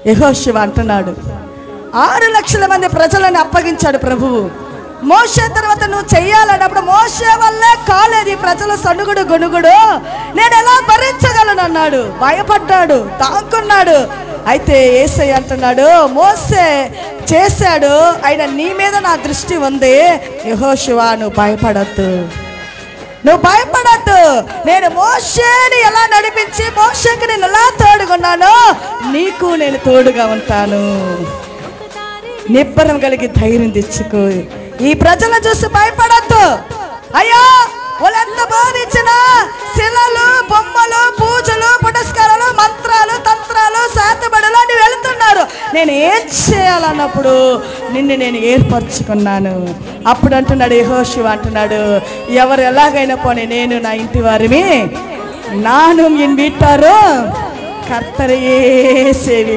యెహోషువ అంటున్నాడు, 6 లక్షల మంది ప్రజలను అప్పగించాడు ప్రభువు. మోషే తర్వాత నువ్వు చెయ్యాలన్నప్పుడు మోషే వల్లే కాలేదు ఈ ప్రజల సనుగుడు గొనుగుడు, నేను ఎలా భరించగలను అన్నాడు. భయపడ్డాడు, దాక్కున్నాడు. అయితే యేసయ్య అంటున్నాడు, మోషే చేశాడు, ఆయన నీ మీద నా దృష్టి ఉంది. యెహోషువ నువ్వు భయపడద్దు, నువ్వు భయపడద్దు. నేను మోషేని ఎలా నడిపించి మోషేకి నేను ఎలా తోడుగున్నానో నీకు నేను తోడుగా ఉంటాను. నిబ్బరం కలిగి ధైర్యం తెచ్చుకో. ఈ ప్రజలను చూసి భయపడద్దు. అయ్యా వాళ్ళెంత బోధించిన శిలలు, బొమ్మలు, పూజలు, పురస్కారాలు, మంత్రాలు, తంత్రాలు, శాతబడులు అని వెళుతున్నారు. నేను ఏం చేయాలన్నప్పుడు నిన్ను నేను ఏర్పరచుకున్నాను. అప్పుడు అంటున్నాడు యెహోషువ అంటున్నాడు, ఎవరు ఎలాగైనా పోనీ నేను నా ఇంటి వారిని నాను ఎన్ వీటారు కర్తరయే సేవి